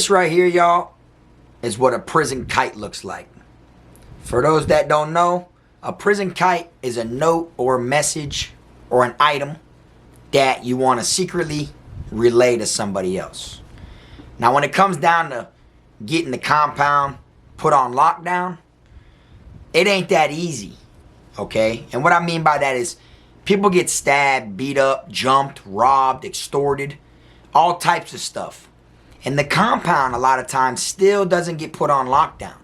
This right here, y'all, is what a prison kite looks like. For those that don't know, a prison kite is a note or a message or an item that you want to secretly relay to somebody else. Now, when it comes down to getting the compound put on lockdown, it ain't that easy, okay? And what I mean by that is people get stabbed, beat up, jumped, robbed, extorted, all types of stuff. And the compound a lot of times still doesn't get put on lockdown.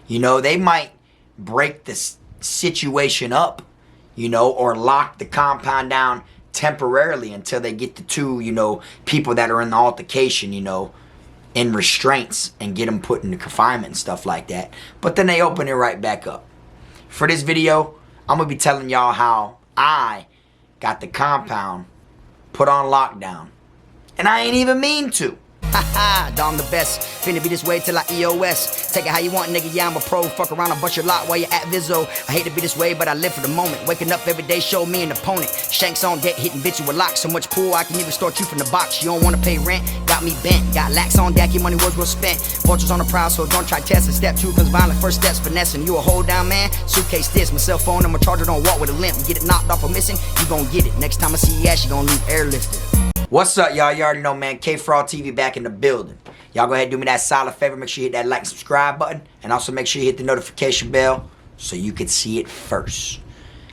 You know, they might break the situation up, you know, or lock the compound down temporarily until they get the two, you know, people that are in the altercation, you know, in restraints and get them put into confinement and stuff like that. But then they open it right back up. For this video, I'm going to be telling y'all how I got the compound put on lockdown. And I ain't even mean to. Haha, I'm the best. Finna be this way till I EOS. Take it how you want, nigga. Yeah, I'm a pro. Fuck around, I'll bust your lot while you're at Vizzo. I hate to be this way, but I live for the moment. Waking up every day, show me an opponent. Shanks on deck, hitting bitch with a lock. So much pool, I can even start you from the box. You don't wanna pay rent, got me bent. Got lax on deck, your money was well spent. Vultures on the prowl, so don't try testing. Step 2 comes violent, first steps finessing. You a hold down man, suitcase this. My cell phone and my charger don't walk with a limp. Get it knocked off or missing, you gon' get it. Next time I see your ass, you gon' leave airlifted. What's up, y'all? You already know, man. Kfrogtv back in the building. Y'all go ahead and do me that solid favor. Make sure you hit that like and subscribe button. And also make sure you hit the notification bell so you can see it first.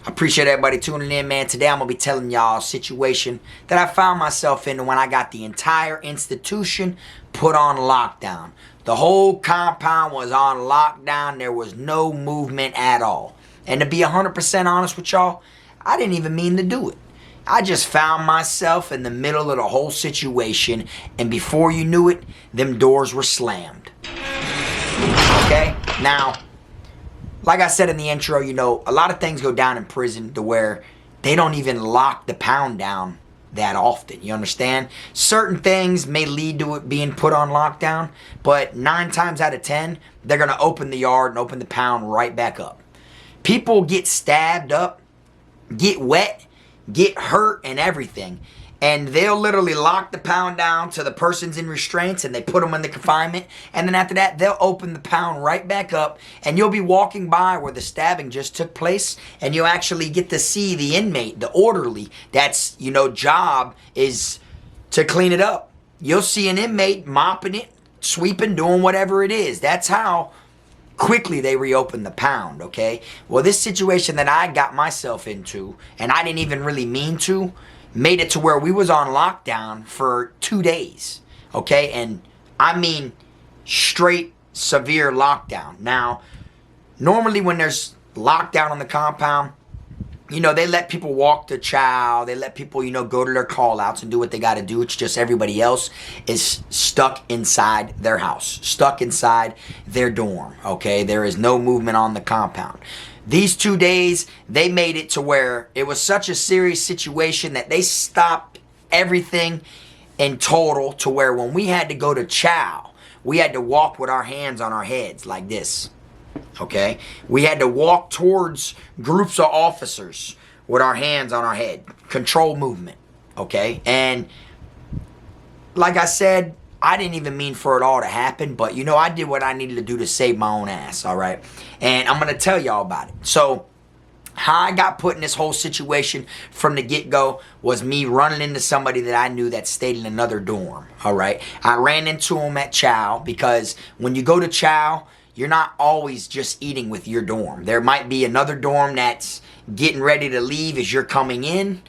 I appreciate everybody tuning in, man. Today I'm going to be telling y'all a situation that I found myself in when I got the entire institution put on lockdown. The whole compound was on lockdown. There was no movement at all. And to be 100% honest with y'all, I didn't even mean to do it. I just found myself in the middle of the whole situation, and before you knew it, them doors were slammed. Okay? Now, like I said in the intro, you know, a lot of things go down in prison to where they don't even lock the pound down that often. You understand? Certain things may lead to it being put on lockdown, but 9 times out of 10, they're going to open the yard and open the pound right back up. People get stabbed up, get wet, get hurt and everything, and they'll literally lock the pound down to the person's in restraints and they put them in the confinement, and then after that they'll open the pound right back up, and you'll be walking by where the stabbing just took place, and you'll actually get to see the inmate, the orderly, that's, you know, job is to clean it up. You'll see an inmate mopping it, sweeping, doing whatever it is. That's how quickly they reopen the pound, okay? Well, this situation that I got myself into, and I didn't even really mean to, made it to where we was on lockdown for 2 days, okay? And I mean straight severe lockdown. Now, normally when there's lockdown on the compound, you know, they let people walk to chow. They let people, you know, go to their call-outs and do what they got to do. It's just everybody else is stuck inside their house, stuck inside their dorm, okay? There is no movement on the compound. These 2 days, they made it to where it was such a serious situation that they stopped everything in total to where when we had to go to chow, we had to walk with our hands on our heads like this. Okay, we had to walk towards groups of officers with our hands on our head, control movement. Okay, and like I said, I didn't even mean for it all to happen, but you know, I did what I needed to do to save my own ass. All right, and I'm gonna tell y'all about it. So how I got put in this whole situation from the get-go was me running into somebody that I knew that stayed in another dorm. All right, I ran into him at chow, because when you go to chow, you're not always just eating with your dorm. There might be another dorm that's getting ready to leave as you're coming in.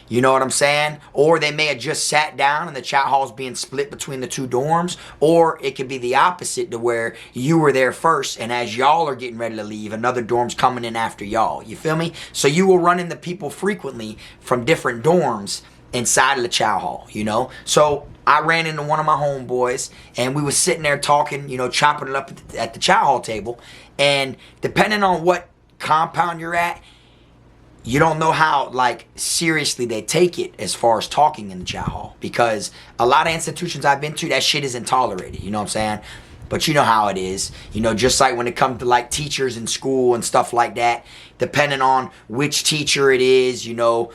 You know what I'm saying? Or they may have just sat down and the chow hall's being split between the 2 dorms. Or it could be the opposite, to where you were there first, and as y'all are getting ready to leave, another dorm's coming in after y'all. You feel me? So you will run into people frequently from different dorms inside of the chow hall, you know? So I ran into one of my homeboys, and we was sitting there talking, you know, chopping it up at the chow hall table. And depending on what compound you're at, you don't know how, like, seriously they take it as far as talking in the chow hall. Because a lot of institutions I've been to, that shit isn't tolerated, you know what I'm saying? But you know how it is. You know, just like when it comes to, like, teachers in school and stuff like that, depending on which teacher it is, you know,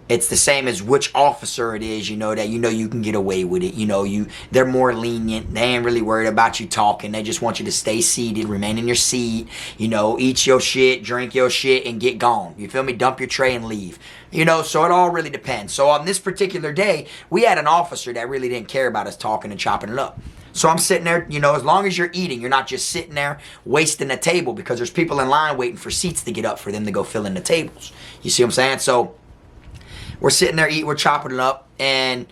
it's the same as which officer it is, that you can get away with it. They're more lenient. They ain't really worried about you talking. They just want you to stay seated, remain in your seat, eat your shit, drink your shit, and get gone. You feel me? Dump your tray and leave. So it all really depends. So on this particular day, we had an officer that really didn't care about us talking and chopping it up. So I'm sitting there, as long as you're eating, you're not just sitting there wasting a table, because there's people in line waiting for seats to get up for them to go fill in the tables. You see what I'm saying? So we're sitting there eating, we're chopping it up, and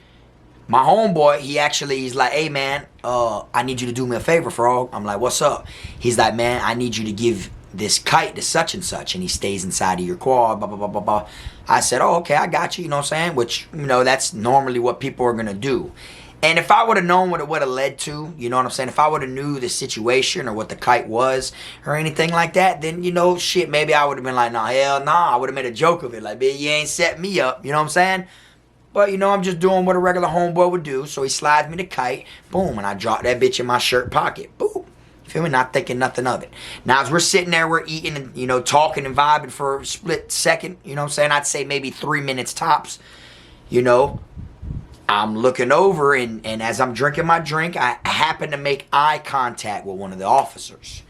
my homeboy, he's like, hey man, I need you to do me a favor, Frog. I'm like, what's up? He's like, man, I need you to give this kite to such and such, and he stays inside of your quad, blah, blah, blah, blah, blah. I said, oh, okay, I got you, you know what I'm saying? Which, that's normally what people are going to do. And if I would have known what it would have led to, you know what I'm saying? If I would have knew the situation or what the kite was or anything like that, then, shit, maybe I would have been like, nah, hell nah. I would have made a joke of it. Like, man, you ain't set me up. You know what I'm saying? But, I'm just doing what a regular homeboy would do. So he slides me the kite. Boom. And I drop that bitch in my shirt pocket. Boom. You feel me? Not thinking nothing of it. Now, as we're sitting there, we're eating and, talking and vibing for a split second. You know what I'm saying? I'd say maybe 3 minutes tops. I'm looking over, and as I'm drinking my drink, I happen to make eye contact with one of the officers.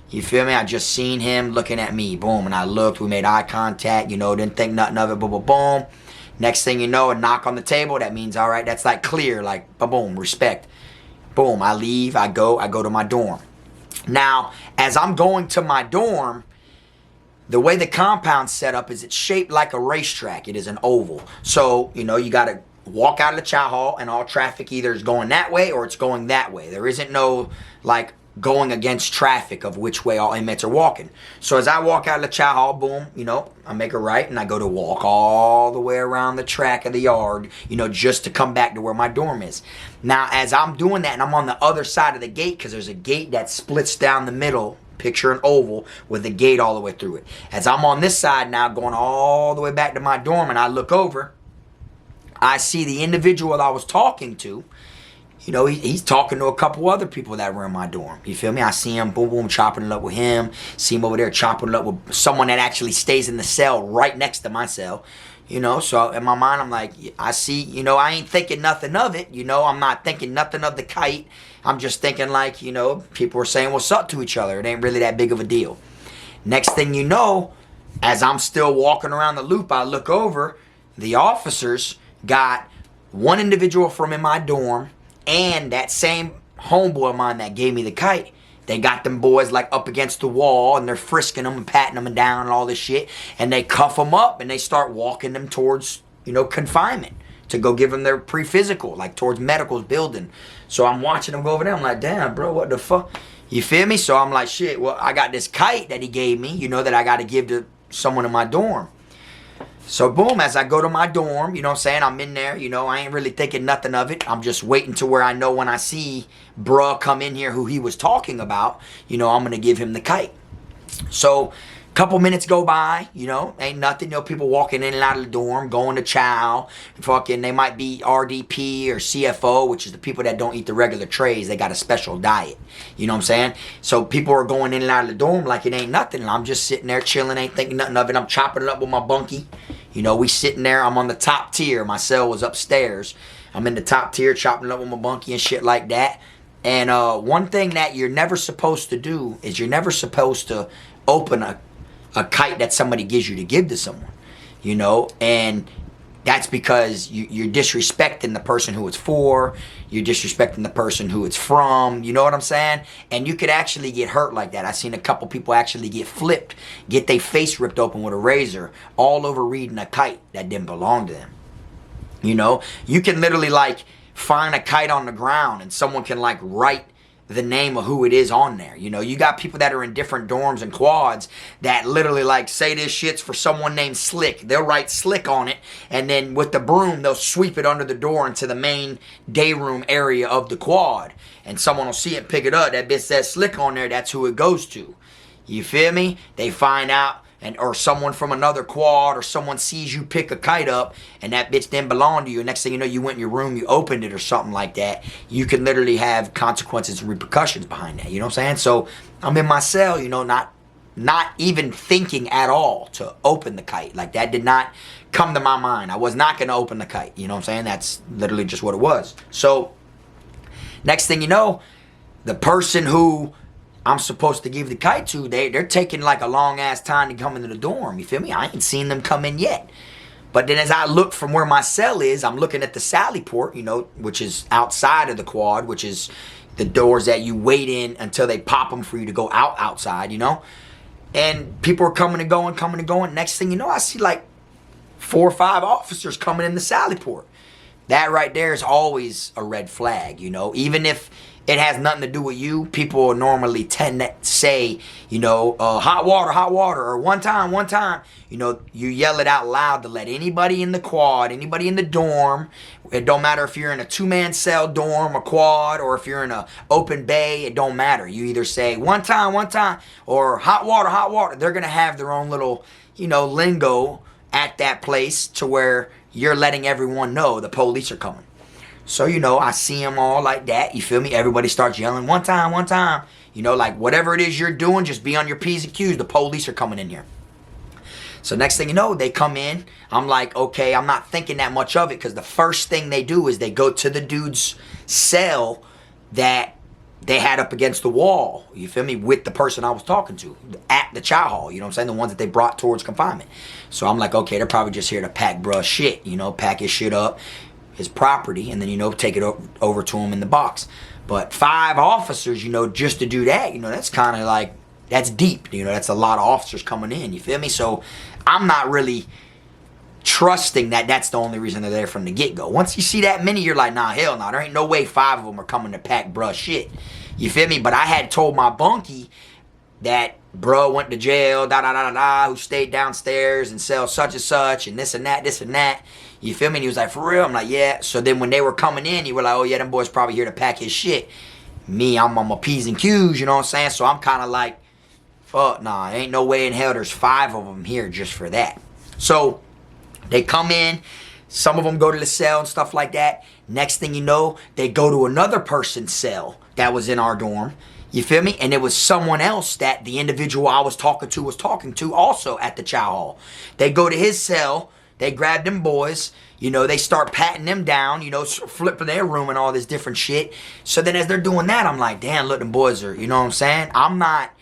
You feel me? I just seen him looking at me. Boom. And I looked. We made eye contact. Didn't think nothing of it. Boom, boom, boom. Next thing you know, a knock on the table. That means, all right, that's like clear. Like, boom, boom, respect. Boom. I leave. I go to my dorm. Now, as I'm going to my dorm, the way the compound's set up is it's shaped like a racetrack. It is an oval. So, you got to walk out of the chow hall, and all traffic either is going that way or it's going that way. There isn't no, like, going against traffic of which way all inmates are walking. So as I walk out of the chow hall, boom, I make a right, and I go to walk all the way around the track of the yard, just to come back to where my dorm is. Now, as I'm doing that, and I'm on the other side of the gate, because there's a gate that splits down the middle, picture an oval with a gate all the way through it. As I'm on this side now, going all the way back to my dorm, and I look over, I see the individual I was talking to. He's talking to a couple other people that were in my dorm. You feel me? I see him, boom, boom, chopping it up with him. See him over there chopping it up with someone that actually stays in the cell right next to my cell. So in my mind, I'm like, I see, I ain't thinking nothing of it. I'm not thinking nothing of the kite. I'm just thinking like, people are saying what's up to each other. It ain't really that big of a deal. Next thing you know, as I'm still walking around the loop, I look over, the officers got one individual from in my dorm and that same homeboy of mine that gave me the kite. They got them boys like up against the wall, and they're frisking them and patting them down and all this shit, and they cuff them up and they start walking them towards confinement to go give them their pre-physical, like towards medical's building. So I'm watching them go over there. I'm like, damn, bro, what the fuck? You feel me? So I'm like, shit, well, I got this kite that he gave me, that I got to give to someone in my dorm. So boom, as I go to my dorm, you know what I'm saying, I'm in there, I ain't really thinking nothing of it. I'm just waiting to where I know when I see bruh come in here who he was talking about, I'm going to give him the kite. So couple minutes go by, ain't nothing. People walking in and out of the dorm, going to chow. Fucking, they might be RDP or CFO, which is the people that don't eat the regular trays. They got a special diet. You know what I'm saying? So people are going in and out of the dorm like it ain't nothing. And I'm just sitting there chilling, ain't thinking nothing of it. I'm chopping it up with my bunkie. We sitting there. I'm on the top tier. My cell was upstairs. I'm in the top tier chopping it up with my bunkie and shit like that. And one thing that you're never supposed to do is you're never supposed to open a kite that somebody gives you to give to someone, and that's because you're disrespecting the person who it's for, you're disrespecting the person who it's from, you know what I'm saying? And you could actually get hurt like that. I've seen a couple people actually get flipped, get their face ripped open with a razor, all over reading a kite that didn't belong to them. You can literally like find a kite on the ground and someone can like write the name of who it is on there. You got people that are in different dorms and quads that literally like say this shit's for someone named Slick. They'll write Slick on it, and then with the broom they'll sweep it under the door into the main day room area of the quad, and someone will see it, pick it up. That bitch says Slick on there, that's who it goes to. You feel me? They find out, or someone from another quad or someone sees you pick a kite up and that bitch didn't belong to you, and next thing you know, you went in your room, you opened it or something like that, you can literally have consequences and repercussions behind that. You know what I'm saying? So I'm in my cell, not not even thinking at all to open the kite. Like, that did not come to my mind. I was not going to open the kite. You know what I'm saying? That's literally just what it was. So, next thing you know, the person who I'm supposed to give the kite to, they're taking like a long ass time to come into the dorm. You feel me? I ain't seen them come in yet. But then as I look from where my cell is, I'm looking at the sally port, you know, which is outside of the quad, which is the doors that you wait in until they pop them for you to go outside, you know. And people are coming and going, coming and going. Next thing you know, I see like 4 or 5 officers coming in the sally port. That right there is always a red flag, you know. Even if it has nothing to do with you, people normally tend to say, you know, hot water, or one time. You know, you yell it out loud to let anybody in the quad, anybody in the dorm. It don't matter if you're in a 2-man cell dorm, a quad, or if you're in a open bay. It don't matter. You either say one time, or hot water. They're going to have their own little, you know, lingo at that place to where you're letting everyone know the police are coming. So, you know, I see them all like that. You feel me? Everybody starts yelling, one time. You know, like, whatever it is you're doing, just be on your P's and Q's. The police are coming in here. So next thing you know, they come in. I'm like, okay, I'm not thinking that much of it, because the first thing they do is they go to the dude's cell that they had up against the wall, you feel me, with the person I was talking to at the chow hall, you know what I'm saying, the ones that they brought towards confinement. So I'm like, okay, they're probably just here to pack bruh's shit, you know, pack his shit up, his property, and then, you know, take it over to him in the box. But 5 officers, you know, just to do that, you know, that's kind of like, that's deep, you know, that's a lot of officers coming in, you feel me? So I'm not really trusting that that's the only reason they're there from the get-go. Once you see that many, you're like, nah, hell no, there ain't no way 5 of them are coming to pack bruh shit. You feel me? But I had told my bunkie that bruh went to jail, who stayed downstairs and cell such and such, and this and that. You feel me? And he was like, for real? I'm like, yeah. So then when they were coming in, you were like, oh yeah, them boys probably here to pack his shit. Me, I'm on my P's and Q's, you know what I'm saying? So I'm kind of like, fuck nah, ain't no way in hell there's 5 of them here just for that. So they come in, some of them go to the cell and stuff like that. Next thing you know, they go to another person's cell that was in our dorm. You feel me? And it was someone else that the individual I was talking to also at the chow hall. They go to his cell, they grab them boys, you know, they start patting them down, you know, flipping their room and all this different shit. So then as they're doing that, I'm like, damn, look, them boys are, you know what I'm saying? I'm not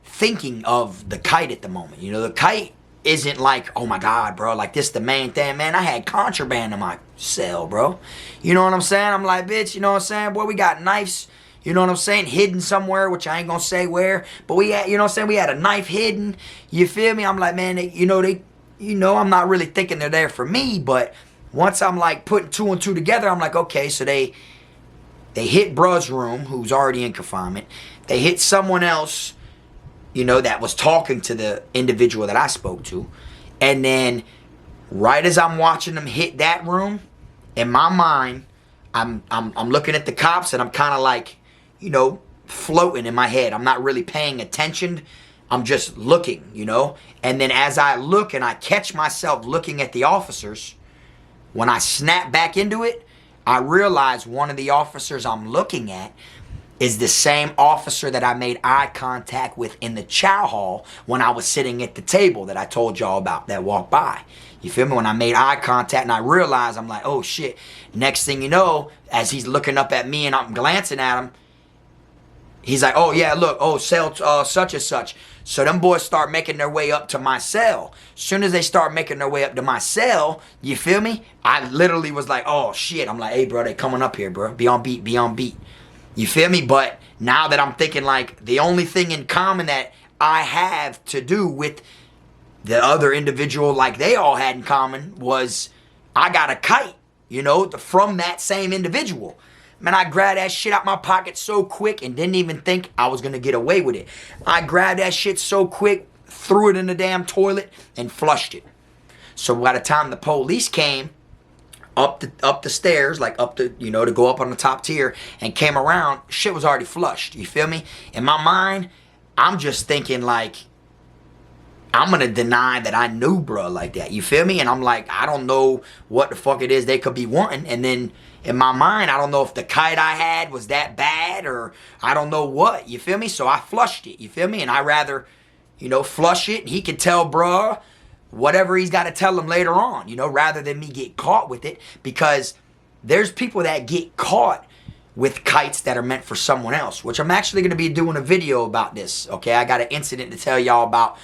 thinking of the kite at the moment. You know, the kite isn't like, oh my God, bro, like this the main thing, man. I had contraband in my cell, bro. You know what I'm saying? I'm like, bitch, you know what I'm saying? Boy, we got knives, you know what I'm saying, hidden somewhere, which I ain't gonna say where, but we had, you know what I'm saying, we had a knife hidden, you feel me? I'm like, man, I'm not really thinking they're there for me, but once I'm like putting 2 and 2 together, I'm like, okay, so they hit bruh's room, who's already in confinement. They hit someone else, you know, that was talking to the individual that I spoke to. And then right as I'm watching them hit that room, in my mind, I'm looking at the cops and I'm kind of like, you know, floating in my head. I'm not really paying attention. I'm just looking, you know. And then as I look and I catch myself looking at the officers, when I snap back into it, I realize one of the officers I'm looking at is the same officer that I made eye contact with in the chow hall when I was sitting at the table that I told y'all about that walked by. You feel me? When I made eye contact and I realized, I'm like, oh shit. Next thing you know, as he's looking up at me and I'm glancing at him, he's like, oh yeah, look, oh, cell such and such. So them boys start making their way up to my cell. As soon as they start making their way up to my cell, you feel me? I literally was like, oh shit. I'm like, hey bro, they coming up here, bro. Be on beat. You feel me? But now that I'm thinking like the only thing in common that I have to do with the other individual like they all had in common was I got a kite, you know, from that same individual. Man, I grabbed that shit out my pocket so quick and didn't even think I was going to get away with it. I grabbed that shit so quick, threw it in the damn toilet, and flushed it. So by the time the police came up the stairs, like up the, you know, to go up on the top tier and came around, shit was already flushed. You feel me? In my mind, I'm just thinking like, I'm going to deny that I knew bruh like that. You feel me? And I'm like, I don't know what the fuck it is they could be wanting. And then in my mind, I don't know if the kite I had was that bad or I don't know what. You feel me? So I flushed it. You feel me? And I rather, you know, flush it. He can tell bruh whatever he's got to tell him later on, you know, rather than me get caught with it. Because there's people that get caught with kites that are meant for someone else, which I'm actually going to be doing a video about this, okay? I got an incident to tell y'all about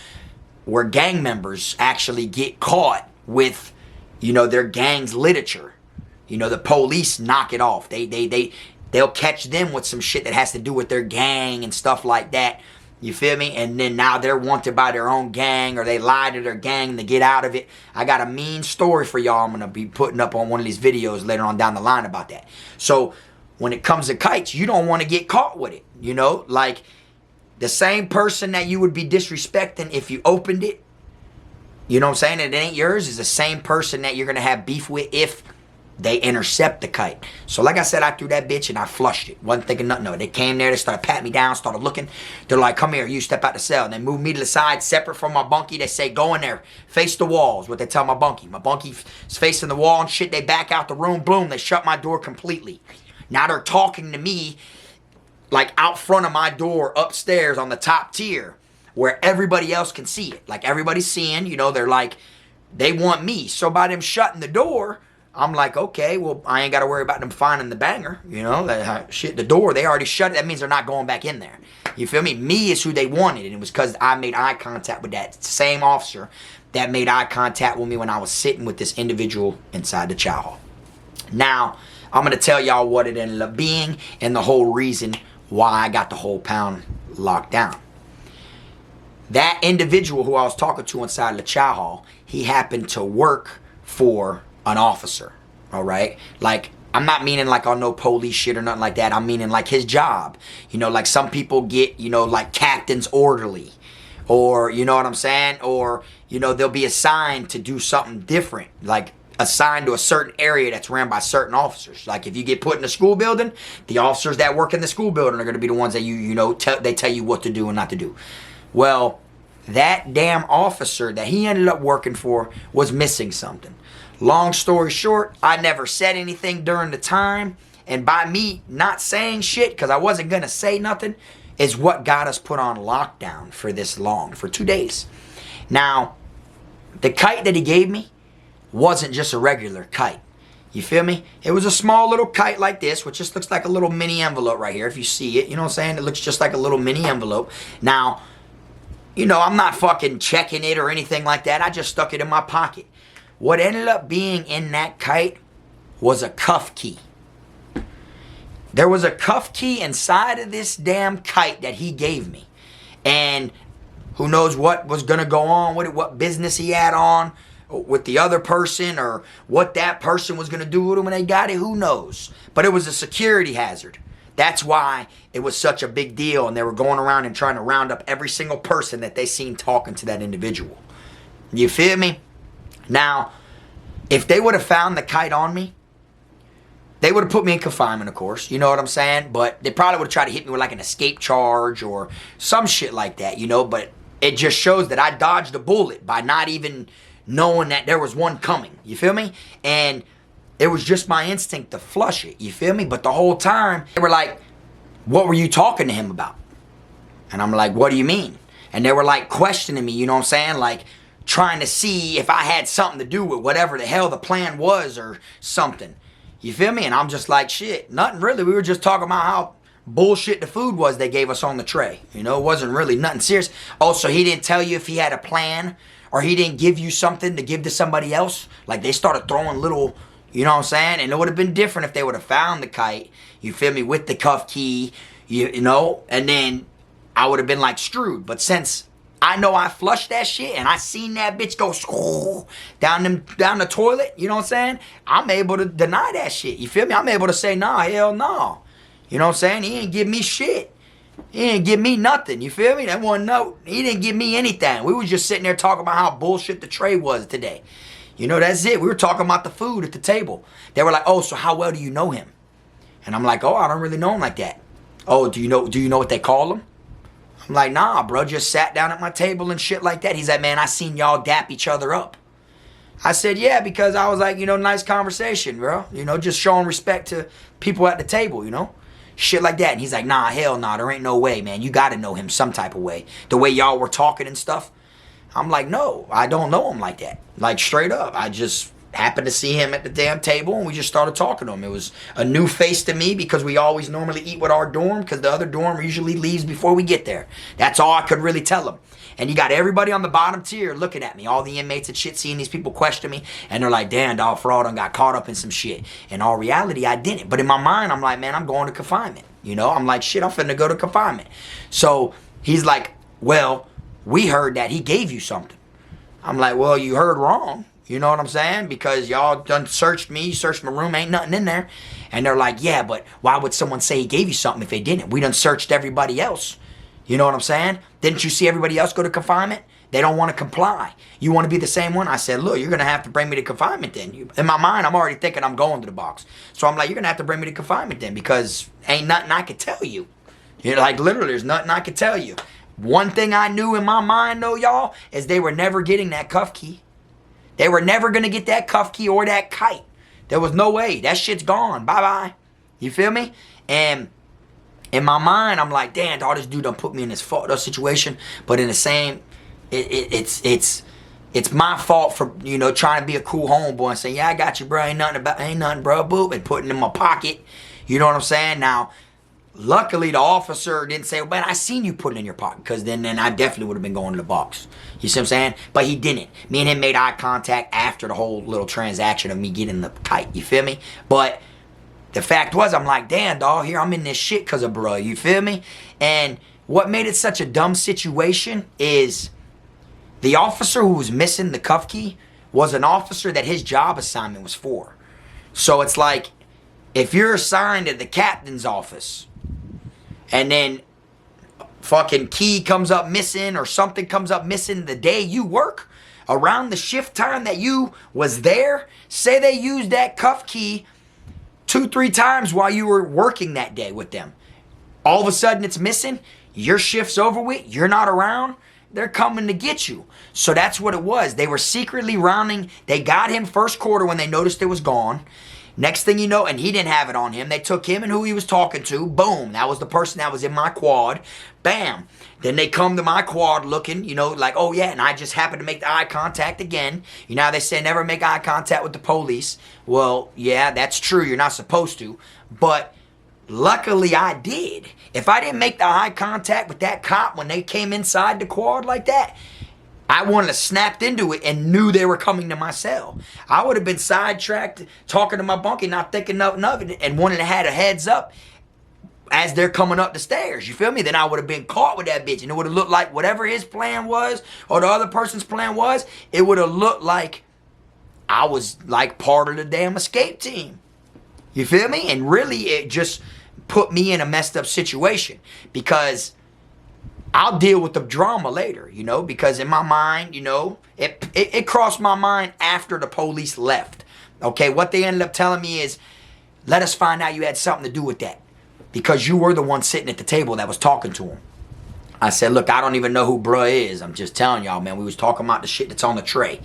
where gang members actually get caught with, you know, their gang's literature. You know, the police knock it off. They'll catch them with some shit that has to do with their gang and stuff like that. You feel me? And then now they're wanted by their own gang, or they lie to their gang to get out of it. I got a mean story for y'all I'm going to be putting up on one of these videos later on down the line about that. So when it comes to kites, you don't want to get caught with it. You know, like the same person that you would be disrespecting if you opened it, you know what I'm saying, and it ain't yours, is the same person that you're going to have beef with if they intercept the kite. So like I said, I threw that bitch and I flushed it. Wasn't thinking nothing of it. They came there, they started patting me down, started looking. They're like, come here, you step out the cell. And they moved me to the side, separate from my bunkie. They say, go in there, face the walls, what they tell my bunkie. My bunkie's facing the wall and shit. They back out the room, boom, they shut my door completely. Now they're talking to me like out front of my door upstairs on the top tier where everybody else can see it. Like everybody's seeing, you know, they're like, they want me. So by them shutting the door, I'm like, okay, well, I ain't got to worry about them finding the banger. You know, that shit, the door, they already shut it. That means they're not going back in there. You feel me? Me is who they wanted. And it was because I made eye contact with that same officer that made eye contact with me when I was sitting with this individual inside the chow hall. Now, I'm going to tell y'all what it ended up being and the whole reason why I got the whole pound locked down. That individual who I was talking to inside the chow hall, he happened to work for an officer, all right? Like, I'm not meaning like on no police shit or nothing like that. I'm meaning like his job. You know, like some people get, you know, like captain's orderly. Or, you know what I'm saying? Or, you know, they'll be assigned to do something different. Like, assigned to a certain area that's ran by certain officers. Like, if you get put in a school building, the officers that work in the school building are going to be the ones that you know, they tell you what to do and not to do. Well, that damn officer that he ended up working for was missing something. Long story short, I never said anything during the time. And by me not saying shit, because I wasn't going to say nothing, is what got us put on lockdown for this long, for 2 days. Now, the kite that he gave me wasn't just a regular kite. You feel me? It was a small little kite like this, which just looks like a little mini envelope right here. If you see it, you know what I'm saying? It looks just like a little mini envelope. Now, you know, I'm not fucking checking it or anything like that. I just stuck it in my pocket. What ended up being in that kite was a cuff key. There was a cuff key inside of this damn kite that he gave me. And who knows what was going to go on with it, what business he had on with the other person, or what that person was going to do with him when they got it, who knows. But it was a security hazard. That's why it was such a big deal, and they were going around and trying to round up every single person that they seen talking to that individual. You feel me? Now, if they would have found the kite on me, they would have put me in confinement, of course. You know what I'm saying? But they probably would have tried to hit me with like an escape charge or some shit like that, you know? But it just shows that I dodged a bullet by not even knowing that there was one coming. You feel me? And it was just my instinct to flush it. You feel me? But the whole time, they were like, what were you talking to him about? And I'm like, what do you mean? And they were like questioning me, you know what I'm saying? Like, trying to see if I had something to do with whatever the hell the plan was or something. You feel me? And I'm just like, shit, nothing really. We were just talking about how bullshit the food was they gave us on the tray. You know, it wasn't really nothing serious. Also, he didn't tell you if he had a plan, or he didn't give you something to give to somebody else. Like, they started throwing little, you know what I'm saying? And it would have been different if they would have found the kite, you feel me, with the cuff key, you know, and then I would have been like screwed. But since I know I flushed that shit and I seen that bitch go down the toilet, you know what I'm saying? I'm able to deny that shit. You feel me? I'm able to say, nah, hell no. You know what I'm saying? He didn't give me shit. He didn't give me nothing. You feel me? That one note, he didn't give me anything. We were just sitting there talking about how bullshit the tray was today. You know, that's it. We were talking about the food at the table. They were like, oh, so how well do you know him? And I'm like, oh, I don't really know him like that. Oh, do you know what they call him? I'm like, nah, bro, just sat down at my table and shit like that. He's like, man, I seen y'all dap each other up. I said, yeah, because I was like, you know, nice conversation, bro. You know, just showing respect to people at the table, you know. Shit like that. And he's like, nah, hell nah, there ain't no way, man. You got to know him some type of way. The way y'all were talking and stuff. I'm like, no, I don't know him like that. Like, straight up. I just happened to see him at the damn table, and we just started talking to him. It was a new face to me because we always normally eat with our dorm because the other dorm usually leaves before we get there. That's all I could really tell him. And you got everybody on the bottom tier looking at me, all the inmates and shit, seeing these people question me, and they're like, damn, dog, fraud, I got caught up in some shit. In all reality, I didn't. But in my mind, I'm like, man, I'm going to confinement. You know, I'm like, shit, I'm finna go to confinement. So he's like, well, we heard that he gave you something. I'm like, well, you heard wrong. You know what I'm saying? Because y'all done searched me, searched my room, ain't nothing in there. And they're like, yeah, but why would someone say he gave you something if they didn't? We done searched everybody else. You know what I'm saying? Didn't you see everybody else go to confinement? They don't want to comply. You want to be the same one? I said, look, you're going to have to bring me to confinement then. In my mind, I'm already thinking I'm going to the box. So I'm like, you're going to have to bring me to confinement then because ain't nothing I could tell you. You know, like literally, there's nothing I could tell you. One thing I knew in my mind though, y'all, is they were never getting that cuff key. They were never going to get that cuff key or that kite. There was no way. That shit's gone. Bye-bye. You feel me? And in my mind, I'm like, damn, dog, this dude done put me in this fucked up situation. But in the same, it's my fault for, you know, trying to be a cool homeboy and saying, yeah, I got you, bro. Ain't nothing, bro, boop, and putting it in my pocket. You know what I'm saying? Now, luckily, the officer didn't say, well, man, I seen you putting it in your pocket. Because then I definitely would have been going to the box. You see what I'm saying? But he didn't. Me and him made eye contact after the whole little transaction of me getting the kite. You feel me? But the fact was, I'm like, damn, dog, here I'm in this shit because of bro. You feel me? And what made it such a dumb situation is the officer who was missing the cuff key was an officer that his job assignment was for. So it's like, if you're assigned to the captain's office and then fucking key comes up missing or something comes up missing the day you work, around the shift time that you was there, say they used that cuff key 2-3 times while you were working that day with them. All of a sudden it's missing, your shift's over with, you're not around, they're coming to get you. So that's what it was. They were secretly rounding, they got him first quarter when they noticed it was gone. Next thing you know, and he didn't have it on him, they took him and who he was talking to, boom, that was the person that was in my quad, bam. Then they come to my quad looking, you know, like, oh yeah, and I just happened to make the eye contact again. You know how they say never make eye contact with the police? Well, yeah, that's true, you're not supposed to, but luckily I did. If I didn't make the eye contact with that cop when they came inside the quad like that, I wouldn't have snapped into it and knew they were coming to my cell. I would have been sidetracked talking to my bunkie, not thinking nothing of it, and wouldn't have had a heads up as they're coming up the stairs. You feel me? Then I would have been caught with that bitch, and it would have looked like whatever his plan was or the other person's plan was, it would have looked like I was like part of the damn escape team. You feel me? And really, it just put me in a messed up situation because I'll deal with the drama later, you know, because in my mind, you know, it crossed my mind after the police left. Okay, what they ended up telling me is, let us find out you had something to do with that because you were the one sitting at the table that was talking to him. I said, look, I don't even know who bruh is. I'm just telling y'all, man, we was talking about the shit that's on the tray.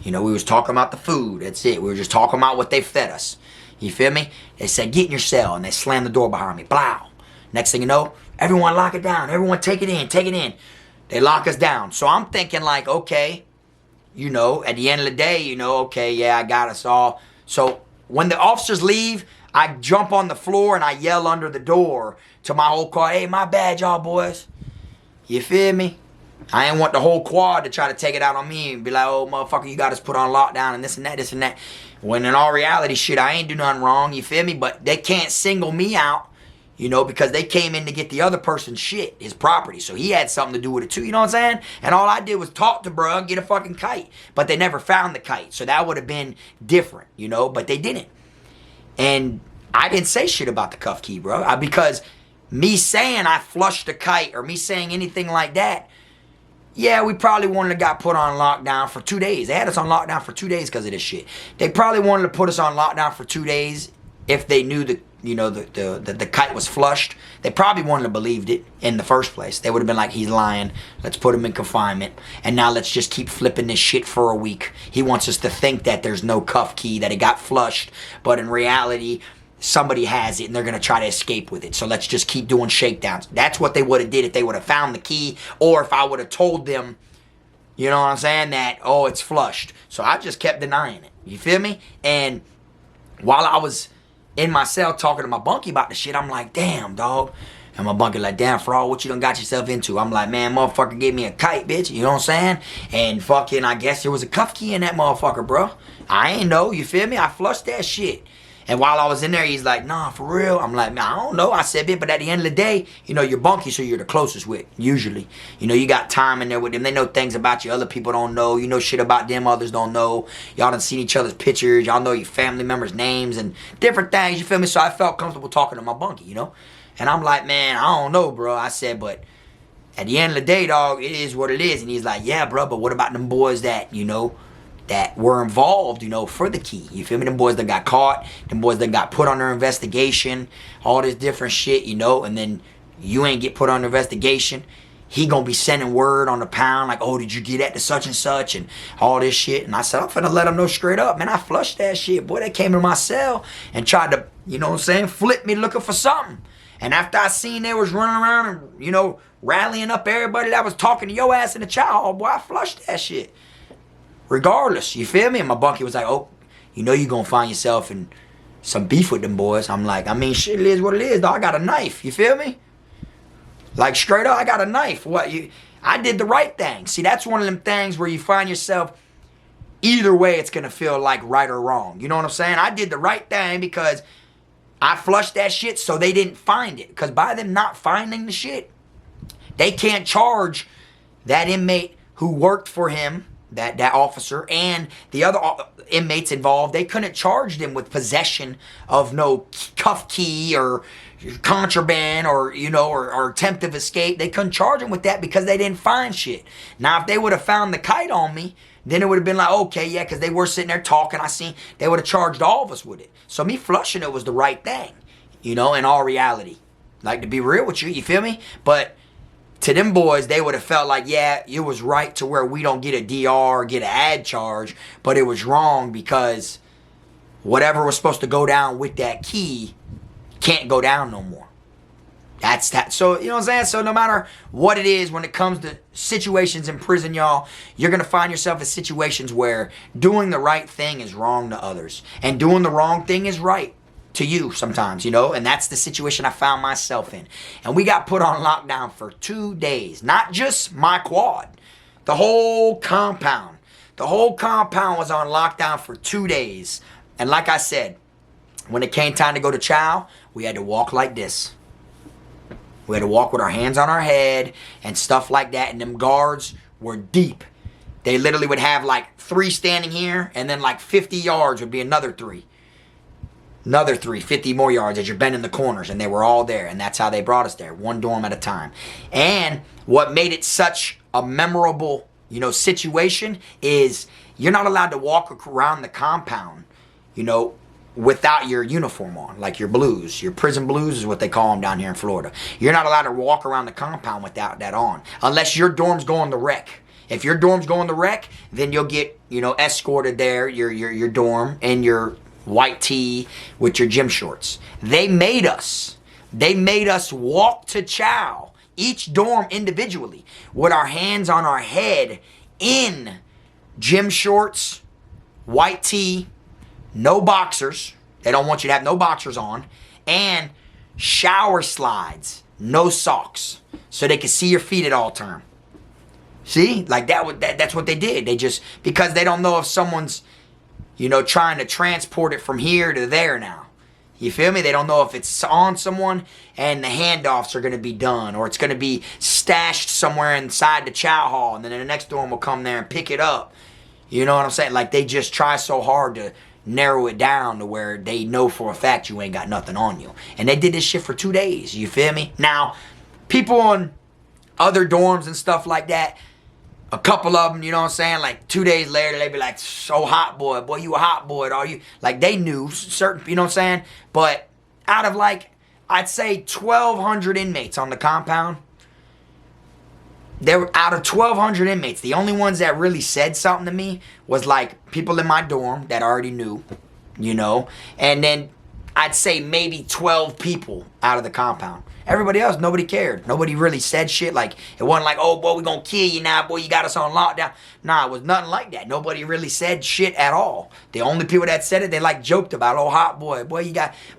You know, we was talking about the food. That's it. We were just talking about what they fed us. You feel me? They said, get in your cell, and they slammed the door behind me. Blow. Next thing you know, everyone lock it down. Everyone take it in. Take it in. They lock us down. So I'm thinking like, okay, you know, at the end of the day, you know, okay, yeah, I got us all. So when the officers leave, I jump on the floor and I yell under the door to my whole car, hey, my bad, y'all boys. You feel me? I ain't want the whole quad to try to take it out on me and be like, oh, motherfucker, you got us put on lockdown and this and that, this and that. When in all reality, shit, I ain't do nothing wrong, you feel me? But they can't single me out. You know, because they came in to get the other person's shit, his property. So he had something to do with it too, you know what I'm saying? And all I did was talk to bruh and get a fucking kite. But they never found the kite. So that would have been different, you know, but they didn't. And I didn't say shit about the cuff key, bro. Because me saying I flushed the kite or me saying anything like that, yeah, we probably wanted to got put on lockdown for 2 days. They had us on lockdown for 2 days because of this shit. They probably wanted to put us on lockdown for 2 days if they knew that, you know, the kite was flushed. They probably wouldn't have believed it in the first place. They would have been like, he's lying. Let's put him in confinement. And now let's just keep flipping this shit for a week. He wants us to think that there's no cuff key, that it got flushed. But in reality, somebody has it and they're going to try to escape with it. So let's just keep doing shakedowns. That's what they would have did if they would have found the key, or if I would have told them, you know what I'm saying, that, oh, it's flushed. So I just kept denying it. You feel me? And while I was in my cell talking to my bunkie about the shit, I'm like, damn, dog. And my bunkie like, damn, Frog, what you done got yourself into? I'm like, man, motherfucker gave me a kite, bitch. You know what I'm saying? And fucking, I guess there was a cuff key in that motherfucker, bro. I ain't know. You feel me? I flushed that shit. And while I was in there, he's like, nah, for real? I'm like, man, I don't know. I said, bitch, but at the end of the day, you know, you're bunkie, so you're the closest with, usually. You know, you got time in there with them. They know things about you other people don't know. You know shit about them others don't know. Y'all done seen each other's pictures. Y'all know your family members' names and different things. You feel me? So I felt comfortable talking to my bunkie, you know? And I'm like, man, I don't know, bro. I said, but at the end of the day, dog, it is what it is. And he's like, yeah, bro, but what about them boys that, you know, that were involved, you know, for the key? You feel me? Them boys that got caught, them boys that got put under investigation, all this different shit, you know, and then you ain't get put under investigation. He gonna be sending word on the pound like, oh, did you get at the such and such and all this shit? And I said, I'm finna let him know straight up, man, I flushed that shit. Boy, they came to my cell and tried to, you know what I'm saying, flip me looking for something. And after I seen they was running around and, you know, rallying up everybody that was talking to your ass in the chow hall, boy, I flushed that shit. Regardless, you feel me? And my bunkie was like, oh, you know you gonna find yourself in some beef with them boys. I'm like, I mean, shit, it is what it is, dog. I got a knife, you feel me? Like, straight up, I got a knife. What? I did the right thing. See, that's one of them things where you find yourself, either way, it's gonna feel like right or wrong. You know what I'm saying? I did the right thing because I flushed that shit so they didn't find it. Because by them not finding the shit, they can't charge that inmate who worked for him, that officer, and the other inmates involved. They couldn't charge them with possession of no cuff key or contraband or, you know, or attempt of escape. They couldn't charge them with that because they didn't find shit. Now, if they would have found the kite on me, then it would have been like, okay, yeah, because they were sitting there talking. I seen they would have charged all of us with it. So me flushing it was the right thing, you know, in all reality. Like, to be real with you, you feel me? But to them boys, they would have felt like, yeah, it was right to where we don't get a DR or get an ad charge, but it was wrong because whatever was supposed to go down with that key can't go down no more. That's that. So, you know what I'm saying? So no matter what it is, when it comes to situations in prison, y'all, you're going to find yourself in situations where doing the right thing is wrong to others. And doing the wrong thing is right to you sometimes, you know? And that's the situation I found myself in. And we got put on lockdown for 2 days. Not just my quad. The whole compound. The whole compound was on lockdown for 2 days. And like I said, when it came time to go to chow, we had to walk like this. We had to walk with our hands on our head and stuff like that. And them guards were deep. They literally would have like 3 standing here, and then like 50 yards would be another 3. Another 3, 50 more yards as you're bending the corners. And they were all there. And that's how they brought us there. 1 dorm at a time. And what made it such a memorable, you know, situation is you're not allowed to walk around the compound, you know, without your uniform on, like your blues. Your prison blues is what they call them down here in Florida. You're not allowed to walk around the compound without that on, unless your dorm's going to wreck. If your dorm's going to wreck, then you'll get, you know, escorted there, your dorm, and your white tee with your gym shorts. They made us walk to chow, each dorm individually, with our hands on our head in gym shorts, white tee, no boxers. They don't want you to have no boxers on. And shower slides. No socks. So they can see your feet at all time. See? Like that's what they did. They just, because they don't know if someone's, you know, trying to transport it from here to there now. You feel me? They don't know if it's on someone and the handoffs are going to be done, or it's going to be stashed somewhere inside the chow hall, and then the next dorm will come there and pick it up. You know what I'm saying? Like, they just try so hard to narrow it down to where they know for a fact you ain't got nothing on you. And they did this shit for 2 days, you feel me? Now, people on other dorms and stuff like that, a couple of them, you know what I'm saying, like 2 days later, they'd be like, so hot boy, you a hot boy, are you? Like, they knew certain, you know what I'm saying? But out of like, I'd say 1,200 inmates on the compound, there were, out of 1,200 inmates, the only ones that really said something to me was like people in my dorm that already knew, you know, and then I'd say maybe 12 people out of the compound. Everybody else, nobody cared. Nobody really said shit. Like, it wasn't like, oh, boy, we gonna kill you now, boy, you got us on lockdown. Nah, it was nothing like that. Nobody really said shit at all. The only people that said it, they like joked about, oh, hot boy, boy,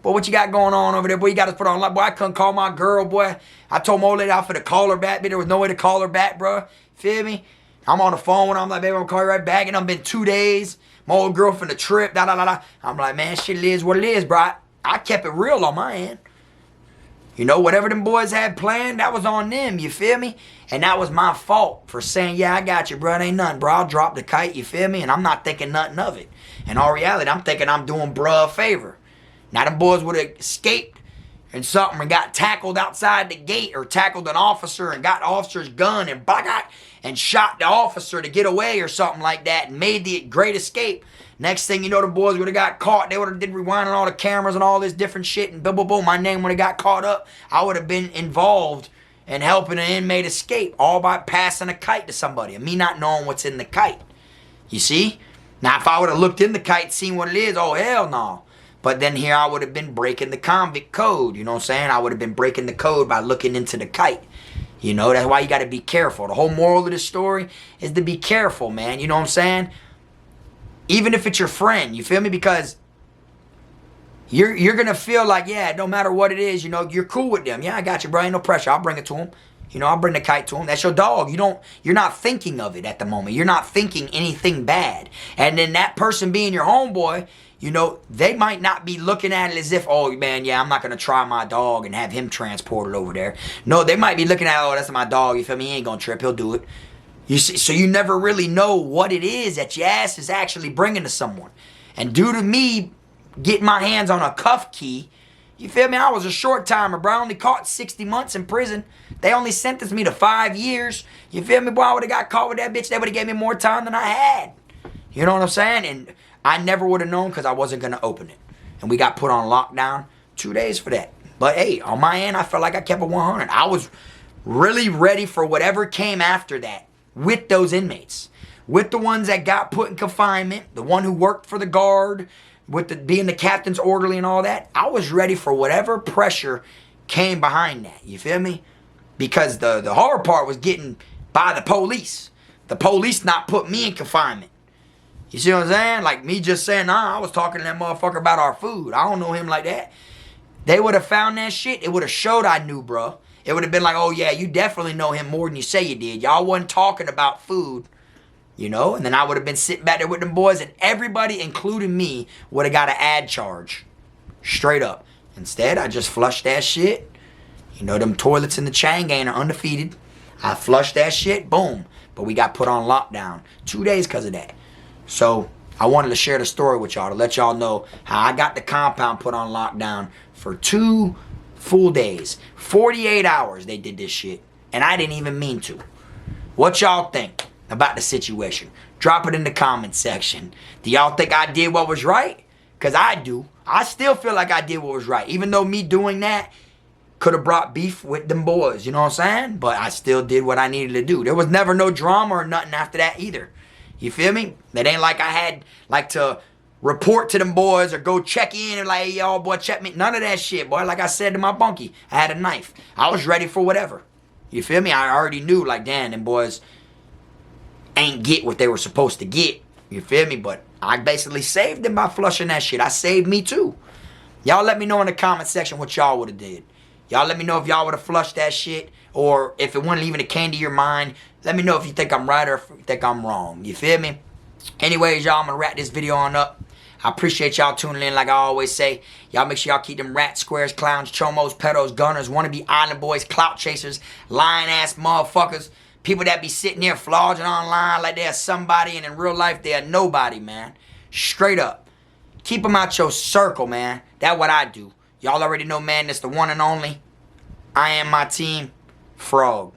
what you got going on over there? Boy, you got us put on lockdown. Boy, I couldn't call my girl, boy. I told my old lady out for to call her back, but there was no way to call her back, bro. Feel me? I'm on the phone when I'm like, baby, I'm gonna call you right back. And I've been 2 days. My old girlfriend a trip, da-da-da-da. I'm like, man, shit is what it is, bro. I kept it real on my end. You know, whatever them boys had planned, that was on them, you feel me? And that was my fault for saying, yeah, I got you, bro. It ain't nothing, bro. I'll drop the kite, you feel me? And I'm not thinking nothing of it. In all reality, I'm thinking I'm doing bruh a favor. Now, them boys would have escaped and something and got tackled outside the gate or tackled an officer and got the officer's gun and shot the officer to get away or something like that and made the great escape. Next thing you know, the boys would have got caught. They would have did rewinding all the cameras and all this different shit and boom, boom, boom. My name would have got caught up. I would have been involved in helping an inmate escape, all by passing a kite to somebody and me not knowing what's in the kite. You see? Now, if I would have looked in the kite, seen what it is, oh, hell no. But then here I would have been breaking the convict code. You know what I'm saying? I would have been breaking the code by looking into the kite. You know, that's why you got to be careful. The whole moral of this story is to be careful, man. You know what I'm saying? Even if it's your friend, you feel me? Because you're going to feel like, yeah, no matter what it is, you know, you're cool with them. Yeah, I got you, bro. Ain't no pressure. I'll bring it to him. You know, I'll bring the kite to him. That's your dog. You're not thinking of it at the moment. You're not thinking anything bad. And then that person being your homeboy, you know, they might not be looking at it as if, oh, man, yeah, I'm not going to try my dog and have him transported over there. No, they might be looking at, oh, that's my dog. You feel me? He ain't going to trip. He'll do it. You see, so you never really know what it is that your ass is actually bringing to someone. And due to me getting my hands on a cuff key, you feel me? I was a short timer, bro. I only caught 60 months in prison. They only sentenced me to 5 years. You feel me, boy? I would have got caught with that bitch. They would have gave me more time than I had. You know what I'm saying? And I never would have known because I wasn't going to open it. And we got put on lockdown 2 days for that. But hey, on my end, I felt like I kept it 100. I was really ready for whatever came after that with those inmates. With the ones that got put in confinement, the one who worked for the guard, with being the captain's orderly and all that. I was ready for whatever pressure came behind that. You feel me? Because the hard part was getting by the police. The police not put me in confinement. You see what I'm saying? Like me just saying, nah, I was talking to that motherfucker about our food. I don't know him like that. They would have found that shit. It would have showed I knew, bro. It would have been like, oh yeah, you definitely know him more than you say you did. Y'all wasn't talking about food. You know, and then I would have been sitting back there with them boys and everybody, including me, would have got an ad charge. Straight up. Instead, I just flushed that shit. You know, them toilets in the chain gang are undefeated. I flushed that shit, boom. But we got put on lockdown 2 days because of that. So, I wanted to share the story with y'all to let y'all know how I got the compound put on lockdown for 2 full days. 48 hours they did this shit. And I didn't even mean to. What y'all think about the situation? Drop it in the comment section. Do y'all think I did what was right? Because I do. I still feel like I did what was right. Even though me doing that could have brought beef with them boys. You know what I'm saying? But I still did what I needed to do. There was never no drama or nothing after that either. You feel me? It ain't like I had like to report to them boys or go check in and like, hey, y'all boy, check me. None of that shit, boy. Like I said to my bunkie, I had a knife. I was ready for whatever. You feel me? I already knew like, damn, them boys ain't get what they were supposed to get. You feel me? But I basically saved them by flushing that shit. I saved me too. Y'all let me know in the comment section what y'all would have did. Y'all let me know if y'all would have flushed that shit or if it wasn't even a came to your mind. Let me know if you think I'm right or if you think I'm wrong. You feel me? Anyways, y'all, I'm going to wrap this video on up. I appreciate y'all tuning in like I always say. Y'all make sure y'all keep them rats, squares, clowns, chomos, pedos, gunners, wannabe island boys, clout chasers, lying-ass motherfuckers. People that be sitting here flogging online like they're somebody and in real life they're nobody, man. Straight up. Keep them out your circle, man. That's what I do. Y'all already know, man, it's the one and only. I am my team, Frog.